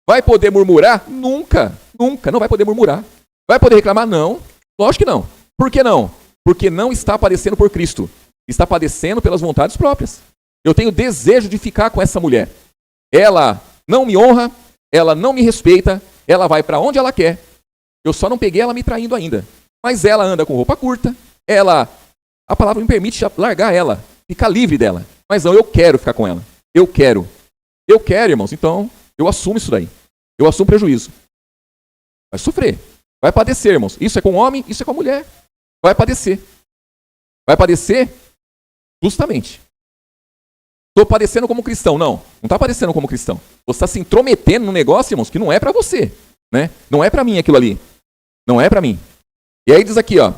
Vai poder murmurar? Nunca. Nunca. Não vai poder murmurar. Vai poder reclamar? Não. Lógico que não. Por que não? Porque não está padecendo por Cristo. Está padecendo pelas vontades próprias. Eu tenho desejo de ficar com essa mulher. Ela não me honra. Ela não me respeita. Ela vai para onde ela quer. Eu só não peguei ela me traindo ainda. Mas ela anda com roupa curta. A palavra me permite largar ela. Ficar livre dela. Mas não, eu quero ficar com ela. Eu quero. Eu quero, irmãos. Então, eu assumo isso daí. Eu assumo prejuízo. Vai sofrer. Vai padecer, irmãos. Isso é com o homem, isso é com a mulher. Vai padecer. Vai padecer justamente. Estou padecendo como cristão. Não está padecendo como cristão. Você está se intrometendo num negócio, irmãos, que não é para você. Né? Não é para mim aquilo ali. Não é para mim. E aí diz aqui, ó,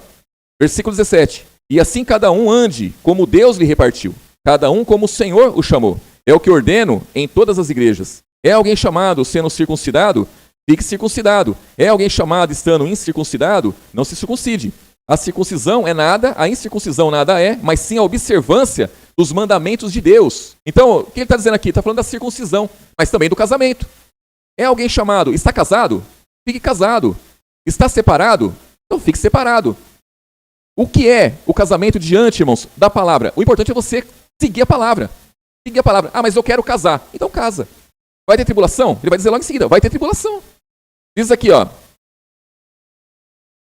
versículo 17. E assim cada um ande como Deus lhe repartiu. Cada um como o Senhor o chamou. É o que ordeno em todas as igrejas. É alguém chamado sendo circuncidado? Fique circuncidado. É alguém chamado estando incircuncidado? Não se circuncide. A circuncisão é nada, a incircuncisão nada é, mas sim a observância dos mandamentos de Deus. Então, o que ele está dizendo aqui? Está falando da circuncisão, mas também do casamento. É alguém chamado, está casado? Fique casado. Está separado? Então fique separado. O que é o casamento diante, irmãos, da palavra? O importante é você seguir a palavra. Seguir a palavra. Ah, mas eu quero casar. Então casa. Vai ter tribulação? Ele vai dizer logo em seguida, vai ter tribulação. Diz aqui, ó.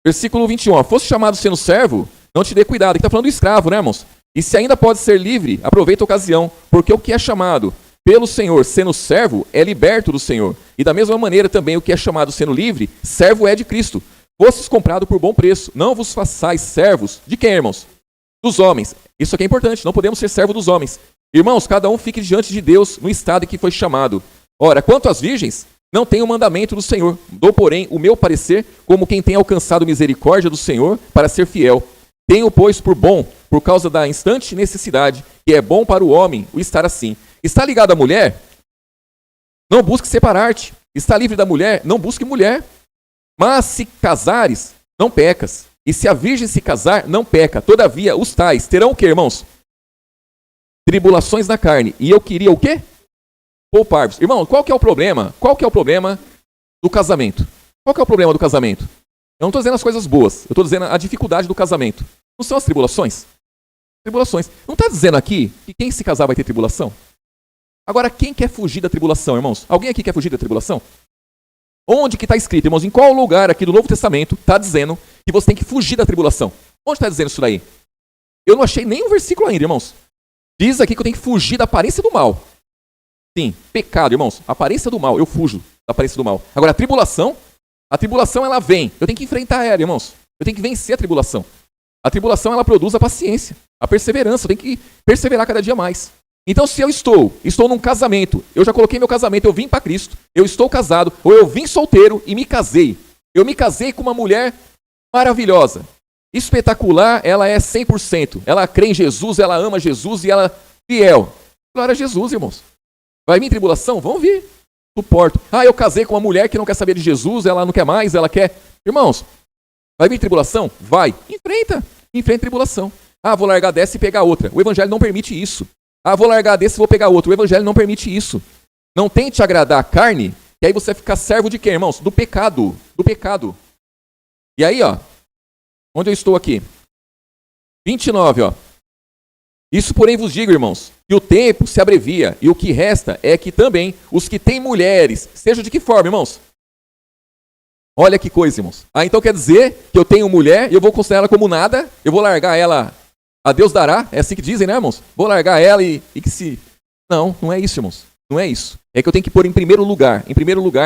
Versículo 21, ó. Fosse chamado sendo servo, Não te dê cuidado. Aqui está falando do escravo, né, irmãos? E se ainda pode ser livre, aproveita a ocasião, porque o que é chamado pelo Senhor sendo servo é liberto do Senhor. E da mesma maneira também o que é chamado sendo livre, servo é de Cristo. Fostes comprado por bom preço. Não vos façais servos de quem, irmãos? Dos homens. Isso aqui é importante, não podemos ser servo dos homens. Irmãos, cada um fique diante de Deus no estado em que foi chamado. Ora, quanto às virgens, não tenho o mandamento do Senhor. Dou, porém, o meu parecer como quem tem alcançado misericórdia do Senhor para ser fiel. Tenho, pois, por bom, por causa da instante necessidade, que é bom para o homem o estar assim. Está ligado à mulher? Não busque separar-te. Está livre da mulher? Não busque mulher. Mas se casares, não pecas. E se a virgem se casar, não peca. Todavia, os tais terão o quê, irmãos? Tribulações na carne. E eu queria o quê? Poupar-vos. Irmão, qual que é o problema? Qual que é o problema do casamento? Qual que é o problema do casamento? Eu não estou dizendo as coisas boas. Eu estou dizendo a dificuldade do casamento. Não são as tribulações? Tribulações. Não está dizendo aqui que quem se casar vai ter tribulação? Agora, quem quer fugir da tribulação, irmãos? Alguém aqui quer fugir da tribulação? Onde que está escrito, irmãos? Em qual lugar aqui do Novo Testamento está dizendo que você tem que fugir da tribulação? Onde está dizendo isso daí? Eu não achei nenhum versículo ainda, irmãos. Diz aqui que eu tenho que fugir da aparência do mal. Sim, pecado, irmãos. Aparência do mal, eu fujo da aparência do mal. Agora, a tribulação ela vem. Eu tenho que enfrentar ela, irmãos. Eu tenho que vencer a tribulação. A tribulação, ela produz a paciência, a perseverança. Eu tenho que perseverar cada dia mais. Então, se eu estou num casamento, eu já coloquei meu casamento, eu vim para Cristo, eu estou casado, ou eu vim solteiro e me casei. Eu me casei com uma mulher maravilhosa, espetacular, ela é 100%. Ela crê em Jesus, ela ama Jesus e ela é fiel. Glória a Jesus, irmãos. Vai vir tribulação? Vão vir. Suporto. Eu casei com uma mulher que não quer saber de Jesus, ela não quer mais, ela quer... Irmãos, vai vir tribulação? Vai. Enfrenta a tribulação. Vou largar dessa e pegar outra. O evangelho não permite isso. Vou largar desse e vou pegar outro. O evangelho não permite isso. Não tente agradar a carne, que aí você vai ficar servo de quem, irmãos? Do pecado. Do pecado. E aí, onde eu estou aqui? 29, Isso, porém, vos digo, irmãos, que o tempo se abrevia, e o que resta é que também os que têm mulheres, seja de que forma, irmãos? Olha que coisa, irmãos. Então quer dizer que eu tenho mulher e eu vou considerar ela como nada, eu vou largar ela, a Deus dará, é assim que dizem, né, irmãos? Vou largar ela e que se... Não, não é isso, irmãos. Não é isso. É que eu tenho que pôr em primeiro lugar,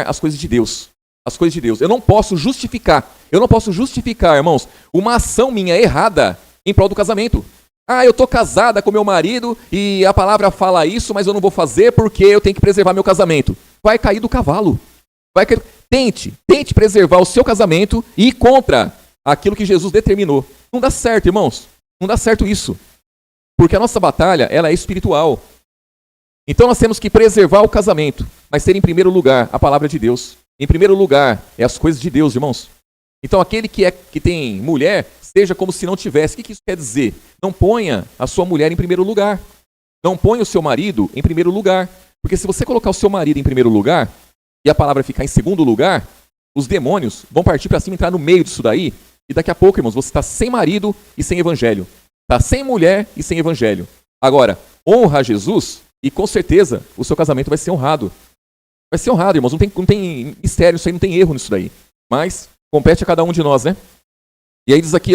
as coisas de Deus. As coisas de Deus. Eu não posso justificar, irmãos, uma ação minha errada em prol do casamento. Eu estou casada com meu marido e a palavra fala isso, mas eu não vou fazer porque eu tenho que preservar meu casamento. Vai cair do cavalo. Tente preservar o seu casamento e ir contra aquilo que Jesus determinou. Não dá certo, irmãos. Não dá certo isso. Porque a nossa batalha, ela é espiritual. Então nós temos que preservar o casamento, mas ter em primeiro lugar a palavra de Deus. Em primeiro lugar é as coisas de Deus, irmãos. Então aquele que tem mulher, seja como se não tivesse. O que isso quer dizer? Não ponha a sua mulher em primeiro lugar. Não ponha o seu marido em primeiro lugar. Porque se você colocar o seu marido em primeiro lugar, e a palavra ficar em segundo lugar, os demônios vão partir para cima e entrar no meio disso daí, e daqui a pouco, irmãos, você está sem marido e sem evangelho. Está sem mulher e sem evangelho. Agora, honra a Jesus e com certeza o seu casamento vai ser honrado. Vai ser honrado, irmãos. Não tem mistério, isso aí não tem erro nisso daí. Mas compete a cada um de nós, né? E aí diz aqui,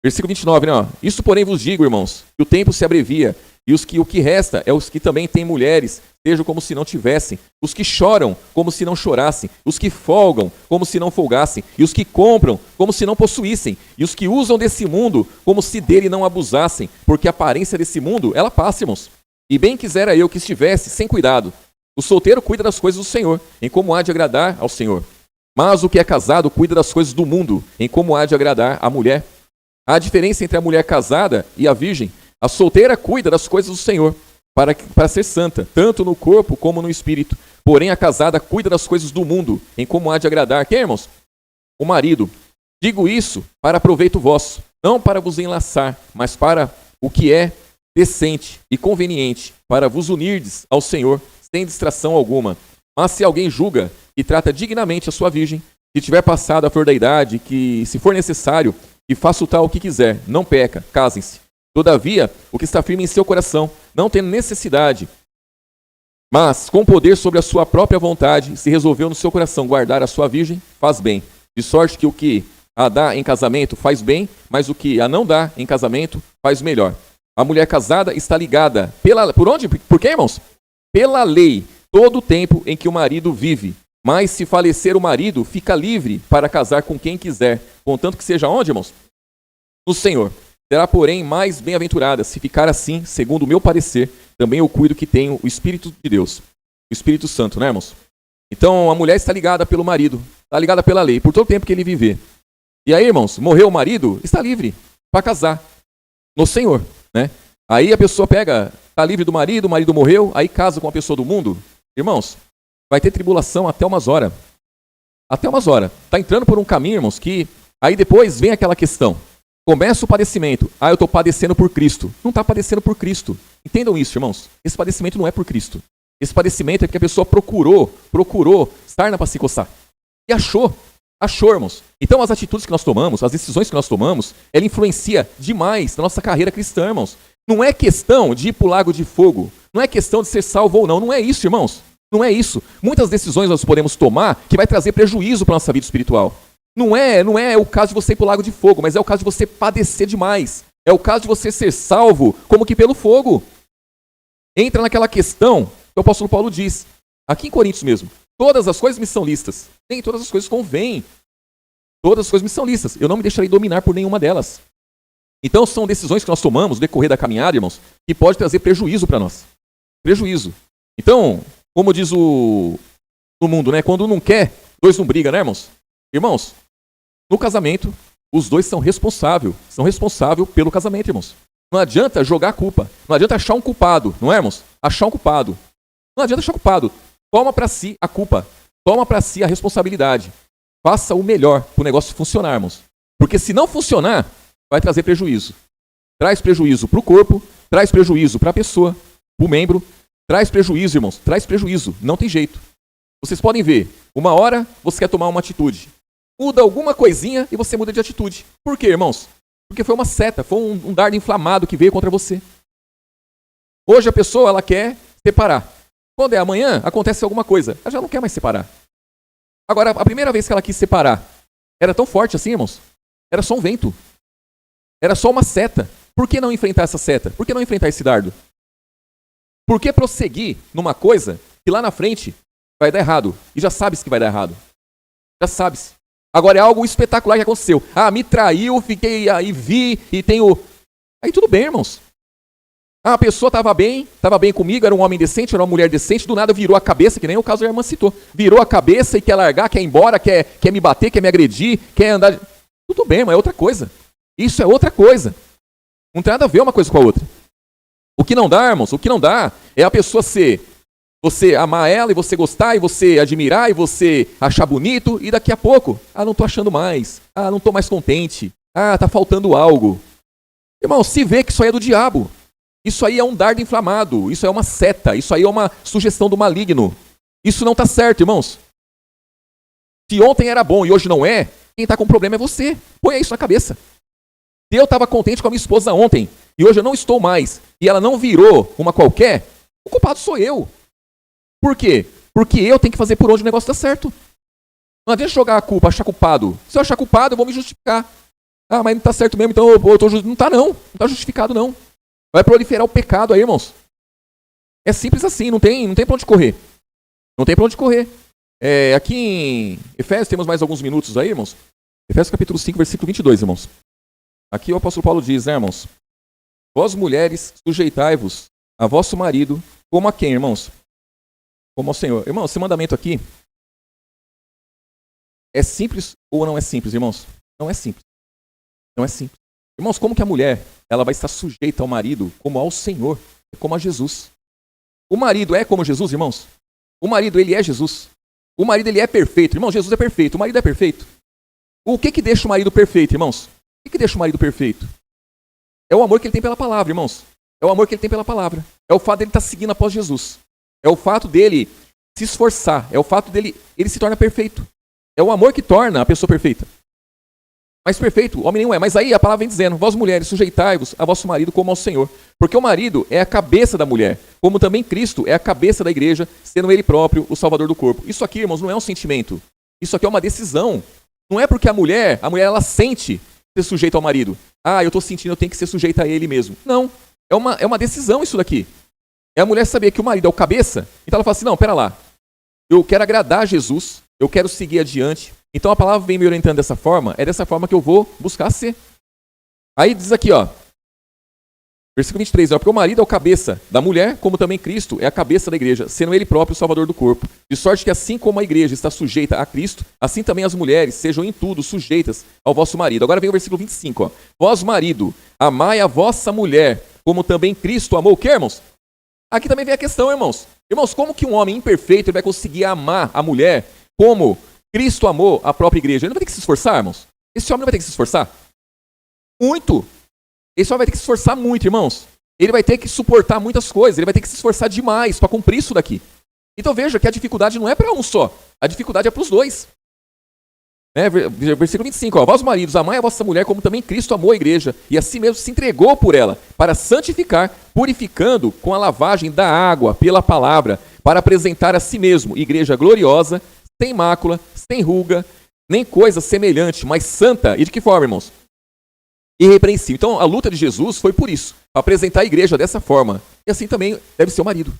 versículo 29, né? Isso, porém, vos digo, irmãos, que o tempo se abrevia, e o que resta é os que também têm mulheres, sejam como se não tivessem, os que choram como se não chorassem, os que folgam como se não folgassem, e os que compram como se não possuíssem, e os que usam desse mundo como se dele não abusassem, porque a aparência desse mundo, ela passa, irmãos. E bem quisera eu que estivesse sem cuidado. O solteiro cuida das coisas do Senhor, em como há de agradar ao Senhor. Mas o que é casado cuida das coisas do mundo, em como há de agradar à mulher. Há a diferença entre a mulher casada e a virgem. A solteira cuida das coisas do Senhor, para ser santa, tanto no corpo como no espírito. Porém, a casada cuida das coisas do mundo, em como há de agradar. Quem, irmãos? O marido. Digo isso para proveito vosso, não para vos enlaçar, mas para o que é decente e conveniente, para vos unirdes ao Senhor, sem distração alguma. Mas se alguém julga e trata dignamente a sua virgem, que tiver passado a flor da idade, que, se for necessário, que faça o tal o que quiser, não peca, casem-se. Todavia, o que está firme em seu coração, não tendo necessidade, mas com poder sobre a sua própria vontade, se resolveu no seu coração guardar a sua virgem, faz bem. De sorte que o que a dar em casamento faz bem, mas o que a não dar em casamento faz melhor. A mulher casada está ligada por onde? Por quê, irmãos? Pela lei, todo o tempo em que o marido vive. Mas se falecer o marido, fica livre para casar com quem quiser, contanto que seja onde, irmãos? No Senhor. Será, porém, mais bem-aventurada se ficar assim, segundo o meu parecer, também eu cuido que tenho o Espírito de Deus, o Espírito Santo, né, irmãos? Então, a mulher está ligada pelo marido, está ligada pela lei, por todo o tempo que ele viver. E aí, irmãos, morreu o marido, está livre para casar no Senhor, né? Aí a pessoa está livre do marido, o marido morreu, aí casa com a pessoa do mundo. Irmãos, vai ter tribulação até umas horas. Até umas horas. Está entrando por um caminho, irmãos, que aí depois vem aquela questão. Começa o padecimento. Eu estou padecendo por Cristo. Não está padecendo por Cristo. Entendam isso, irmãos. Esse padecimento não é por Cristo. Esse padecimento é porque a pessoa procurou sarna para se coçar. E achou, irmãos. Então as atitudes que nós tomamos, as decisões que nós tomamos, ela influencia demais na nossa carreira cristã, irmãos. Não é questão de ir para o lago de fogo. Não é questão de ser salvo ou não. Não é isso, irmãos. Não é isso. Muitas decisões nós podemos tomar que vai trazer prejuízo para a nossa vida espiritual. Não é o caso de você ir para o lago de fogo, mas é o caso de você padecer demais. É o caso de você ser salvo como que pelo fogo. Entra naquela questão que o apóstolo Paulo diz, aqui em Coríntios mesmo. Todas as coisas me são listas. Nem todas as coisas convêm. Todas as coisas me são listas. Eu não me deixarei dominar por nenhuma delas. Então são decisões que nós tomamos no decorrer da caminhada, irmãos, que pode trazer prejuízo para nós. Prejuízo. Então, como diz no mundo, né? Quando um não quer, dois não brigam, né, irmãos? Irmãos, no casamento, os dois são responsáveis pelo casamento, irmãos. Não adianta jogar a culpa. Não adianta achar um culpado, não é, irmãos? Achar um culpado. Não adianta achar culpado. Toma para si a culpa. Toma para si a responsabilidade. Faça o melhor para o negócio funcionar, irmãos. Porque se não funcionar, vai trazer prejuízo. Traz prejuízo para o corpo, traz prejuízo para a pessoa, para o membro. Traz prejuízo, irmãos. Traz prejuízo. Não tem jeito. Vocês podem ver. Uma hora você quer tomar uma atitude. Muda alguma coisinha e você muda de atitude. Por quê, irmãos? Porque foi uma seta, foi um dardo inflamado que veio contra você. Hoje a pessoa ela quer separar. Quando é amanhã, acontece alguma coisa. Ela já não quer mais separar. Agora, a primeira vez que ela quis separar, era tão forte assim, irmãos? Era só um vento. Era só uma seta. Por que não enfrentar essa seta? Por que não enfrentar esse dardo? Por que prosseguir numa coisa que lá na frente vai dar errado? E já sabe-se que vai dar errado. Já sabe-se. Agora é algo espetacular que aconteceu. Me traiu, fiquei aí, vi e tenho... Aí tudo bem, irmãos. A pessoa estava bem comigo, era um homem decente, era uma mulher decente, do nada virou a cabeça, que nem o caso da irmã citou. Virou a cabeça e quer largar, quer ir embora, quer me bater, quer me agredir, quer andar... Tudo bem, mas é outra coisa. Isso é outra coisa. Não tem nada a ver uma coisa com a outra. O que não dá, irmãos, o que não dá é a pessoa você amar ela e você gostar e você admirar e você achar bonito e daqui a pouco, não tô achando mais, não tô mais contente, tá faltando algo. Irmão, se vê que isso aí é do diabo. Isso aí é um dardo inflamado, isso é uma seta, isso aí é uma sugestão do maligno. Isso não tá certo, irmãos. Se ontem era bom e hoje não é, quem tá com problema é você. Põe isso na cabeça. Se eu estava contente com a minha esposa ontem e hoje eu não estou mais e ela não virou uma qualquer, o culpado sou eu. Por quê? Porque eu tenho que fazer por onde o negócio dá certo. Não adianta jogar a culpa, achar culpado. Se eu achar culpado, eu vou me justificar. Mas não está certo mesmo, então eu tô não está não. Não está justificado não. Vai proliferar o pecado aí, irmãos. É simples assim, não tem para onde correr. Não tem para onde correr. Aqui em Efésios, temos mais alguns minutos aí, irmãos. Efésios capítulo 5, versículo 22, irmãos. Aqui o apóstolo Paulo diz, né, irmãos? Vós mulheres, sujeitai-vos a vosso marido, como a quem, irmãos? Como ao Senhor. Irmão, esse mandamento aqui é simples ou não é simples, irmãos? Não é simples. Não é simples. Irmãos, como que a mulher ela vai estar sujeita ao marido como ao Senhor, como a Jesus? O marido é como Jesus, irmãos? O marido, ele é Jesus. O marido, ele é perfeito. Irmão, Jesus é perfeito. O marido é perfeito. O que deixa o marido perfeito, irmãos? O que deixa o marido perfeito? É o amor que ele tem pela palavra, irmãos. É o amor que ele tem pela palavra. É o fato dele estar seguindo após Jesus. É o fato dele se esforçar. É o fato dele, ele se torna perfeito. É o amor que torna a pessoa perfeita. Mas perfeito, homem nenhum é. Mas aí a palavra vem dizendo, vós mulheres, sujeitai-vos a vosso marido como ao Senhor. Porque o marido é a cabeça da mulher. Como também Cristo é a cabeça da igreja, sendo ele próprio o salvador do corpo. Isso aqui, irmãos, não é um sentimento. Isso aqui é uma decisão. Não é porque a mulher ela sente ser sujeita ao marido. Ah, eu estou sentindo, eu tenho que ser sujeita a ele mesmo. Não, é uma decisão isso daqui. É a mulher saber que o marido é o cabeça, então ela fala assim, não, pera lá, eu quero agradar a Jesus, eu quero seguir adiante, então a palavra vem me orientando dessa forma, é dessa forma que eu vou buscar ser. Aí diz aqui, ó, versículo 23, ó, porque o marido é o cabeça da mulher, como também Cristo é a cabeça da igreja, sendo ele próprio o salvador do corpo. De sorte que assim como a igreja está sujeita a Cristo, assim também as mulheres sejam em tudo sujeitas ao vosso marido. Agora vem o versículo 25, ó. Vós, marido, amai a vossa mulher, como também Cristo amou o quê, irmãos? Aqui também vem a questão, irmãos. Irmãos, como que um homem imperfeito vai conseguir amar a mulher como Cristo amou a própria igreja? Ele não vai ter que se esforçar, irmãos? Esse homem não vai ter que se esforçar? Muito. Esse homem vai ter que se esforçar muito, irmãos. Ele vai ter que suportar muitas coisas. Ele vai ter que se esforçar demais para cumprir isso daqui. Então veja que a dificuldade não é para um só. A dificuldade é para os dois. Versículo 25. Ó, vós maridos, amai a vossa mulher como também Cristo amou a igreja e assim mesmo se entregou por ela para santificar, purificando com a lavagem da água pela palavra, para apresentar a si mesmo igreja gloriosa, sem mácula, sem ruga, nem coisa semelhante, mas santa. E de que forma, irmãos? Irrepreensível. Então a luta de Jesus foi por isso, para apresentar a igreja dessa forma. E assim também deve ser o marido.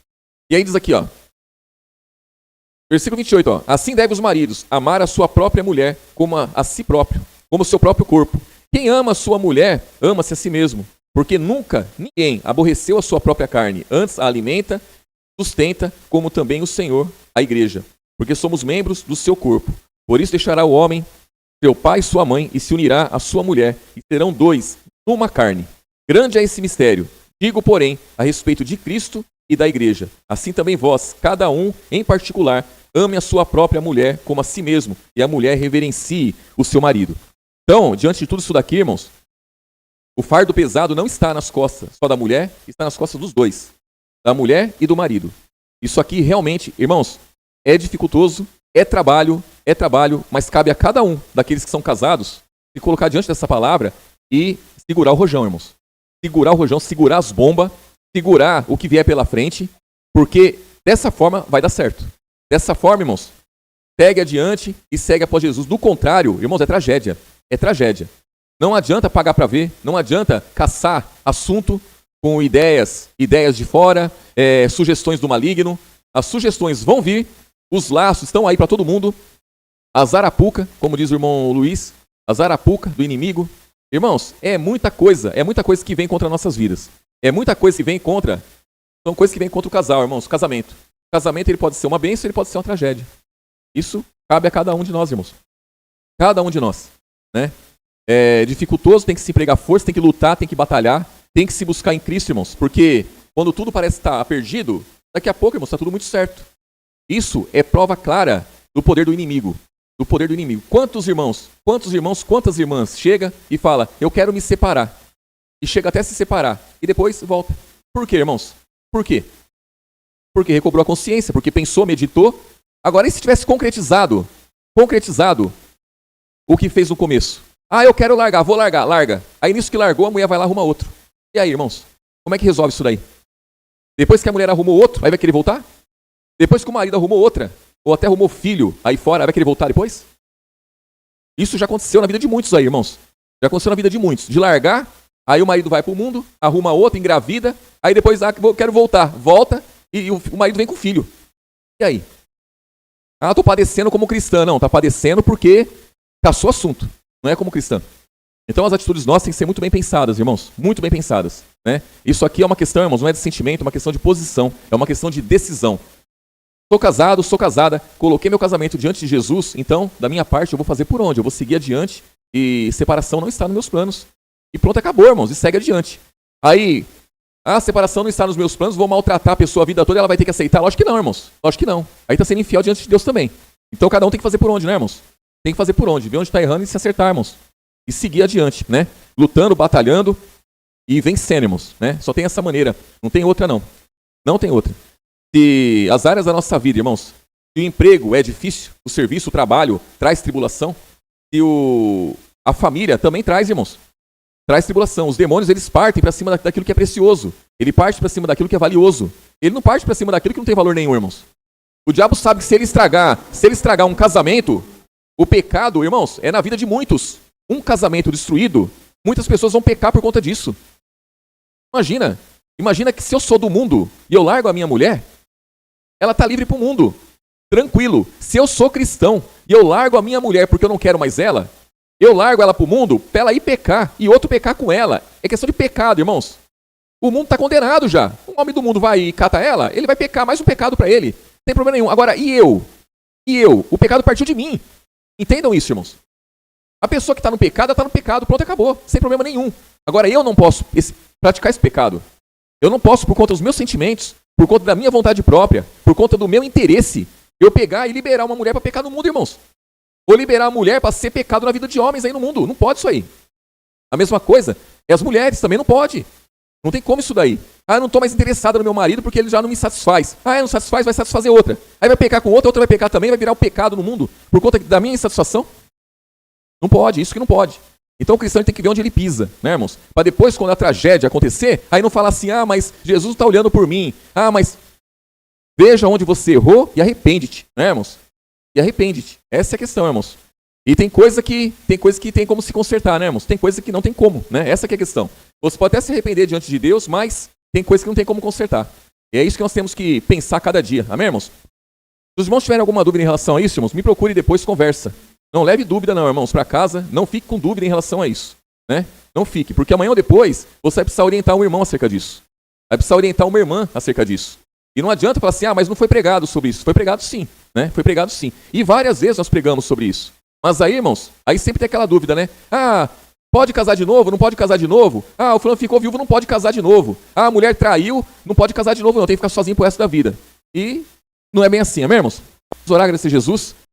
E aí diz aqui, ó, versículo 28, ó, assim devem os maridos amar a sua própria mulher como a si próprio, como o seu próprio corpo. Quem ama a sua mulher, ama-se a si mesmo, porque nunca ninguém aborreceu a sua própria carne, antes a alimenta, sustenta, como também o Senhor, a igreja, porque somos membros do seu corpo. Por isso deixará o homem seu pai e sua mãe, e se unirá à sua mulher, e serão dois numa carne. Grande é esse mistério. Digo, porém, a respeito de Cristo e da igreja. Assim também vós, cada um em particular, ame a sua própria mulher como a si mesmo, e a mulher reverencie o seu marido. Então, diante de tudo isso daqui, irmãos, o fardo pesado não está nas costas só da mulher, está nas costas dos dois, da mulher e do marido. Isso aqui realmente, irmãos, é dificultoso, é trabalho, mas cabe a cada um daqueles que são casados se colocar diante dessa palavra e segurar o rojão, irmãos. Segurar o rojão, segurar as bombas, segurar o que vier pela frente, porque dessa forma vai dar certo. Dessa forma, irmãos, segue adiante e segue após Jesus. Do contrário, irmãos, é tragédia. É tragédia. Não adianta pagar para ver, não adianta caçar assunto com ideias de fora, sugestões do maligno. As sugestões vão vir, os laços estão aí para todo mundo. A zarapuca, como diz o irmão Luiz, a zarapuca do inimigo. Irmãos, é muita coisa que vem contra nossas vidas. É muita coisa que vem contra, são coisas que vêm contra o casal, irmãos, o casamento. O casamento ele pode ser uma bênção, ele pode ser uma tragédia. Isso cabe a cada um de nós, irmãos. Cada um de nós, né? É dificultoso, tem que se empregar força, tem que lutar, tem que batalhar, tem que se buscar em Cristo, irmãos, porque quando tudo parece estar perdido, daqui a pouco, irmãos, está tudo muito certo. Isso é prova clara do poder do inimigo. Do poder do inimigo. Quantos irmãos, quantas irmãs chega e fala, eu quero me separar. E chega até se separar. E depois volta. Por quê, irmãos? Por quê? Porque recobrou a consciência, porque pensou, meditou. Agora, e se tivesse concretizado o que fez no começo? Ah, eu quero largar, vou largar, larga. Aí nisso que largou, a mulher vai lá e arruma outro. E aí, irmãos? Como é que resolve isso daí? Depois que a mulher arrumou outro, aí vai querer voltar? Depois que o marido arrumou outra, ou até arrumou filho aí fora, vai querer voltar depois? Isso já aconteceu na vida de muitos aí, irmãos. Já aconteceu na vida de muitos. De largar, aí o marido vai pro mundo, arruma outra, engravida, aí depois, quero voltar. Volta, e o marido vem com o filho. E aí? Ah, tô padecendo como cristã. Não, tá padecendo porque caçou assunto. Não é como cristã. Então as atitudes nossas têm que ser muito bem pensadas, irmãos. Muito bem pensadas, né? Isso aqui é uma questão, irmãos, não é de sentimento, é uma questão de posição. É uma questão de decisão. Sou casado, sou casada, coloquei meu casamento diante de Jesus, então, da minha parte, eu vou fazer por onde? Eu vou seguir adiante e separação não está nos meus planos. E pronto, acabou, irmãos, e segue adiante. Aí, a separação não está nos meus planos, vou maltratar a pessoa a vida toda, ela vai ter que aceitar? Lógico que não, irmãos. Lógico que não. Aí está sendo infiel diante de Deus também. Então, cada um tem que fazer por onde, né, irmãos? Tem que fazer por onde, ver onde está errando e se acertar, irmãos. E seguir adiante, né? Lutando, batalhando e vencendo, irmãos, né? Só tem essa maneira, não tem outra não. Não tem outra. Se as áreas da nossa vida, irmãos, se o emprego é difícil, o serviço, o trabalho traz tribulação, e a família também traz, irmãos, traz tribulação. Os demônios, eles partem para cima daquilo que é precioso. Ele parte para cima daquilo que é valioso. Ele não parte para cima daquilo que não tem valor nenhum, irmãos. O diabo sabe que se ele estragar um casamento, O pecado, irmãos, é na vida de muitos. Um casamento destruído, muitas pessoas vão pecar por conta disso. Imagina que se eu sou do mundo e eu largo a minha mulher, ela está livre para o mundo, tranquilo. Se eu sou cristão e eu largo a minha mulher porque eu não quero mais ela, eu largo ela para o mundo para ela ir pecar e outro pecar com ela. É questão de pecado, irmãos. O mundo está condenado já. O homem do mundo vai e cata ela, ele vai pecar, mais um pecado para ele. Não tem problema nenhum. Agora, e eu? O pecado partiu de mim. Entendam isso, irmãos. A pessoa que está no pecado, está no pecado, pronto, acabou, sem problema nenhum. Agora, eu não posso praticar esse pecado. Eu não posso, por conta dos meus sentimentos, por conta da minha vontade própria, por conta do meu interesse, eu pegar e liberar uma mulher para pecar no mundo, irmãos. Ou liberar a mulher para ser pecado na vida de homens aí no mundo. Não pode isso aí. A mesma coisa é as mulheres, também não pode. Não tem como isso daí. Eu não estou mais interessada no meu marido porque ele já não me satisfaz. Não satisfaz, vai satisfazer outra. Aí vai pecar com outra vai pecar também, vai virar um pecado no mundo por conta da minha insatisfação. Não pode, isso que não pode. Então o cristão tem que ver onde ele pisa, né, irmãos? Para depois, quando a tragédia acontecer, aí não falar assim, mas Jesus está olhando por mim. Mas veja onde você errou e arrepende-te, né, irmãos? E arrepende-te. Essa é a questão, irmãos. E tem coisa que tem como se consertar, né, irmãos? Tem coisa que não tem como, né? Essa que é a questão. Você pode até se arrepender diante de Deus, mas tem coisa que não tem como consertar. E é isso que nós temos que pensar cada dia, amém, irmãos? Se os irmãos tiverem alguma dúvida em relação a isso, irmãos, me procure e depois conversa. Não leve dúvida não, irmãos, para casa, não fique com dúvida em relação a isso, né? Não fique, porque amanhã ou depois você vai precisar orientar um irmão acerca disso. Vai precisar orientar uma irmã acerca disso. E não adianta falar assim, mas não foi pregado sobre isso. Foi pregado sim, né? Foi pregado sim. E várias vezes nós pregamos sobre isso. Mas aí, irmãos, aí sempre tem aquela dúvida, né? Pode casar de novo? Não pode casar de novo? O fulano ficou viúvo, não pode casar de novo. A mulher traiu, não pode casar de novo, não. Tem que ficar sozinho pro resto da vida. E não é bem assim, amém, irmãos? Vamos orar, agradecer a Jesus.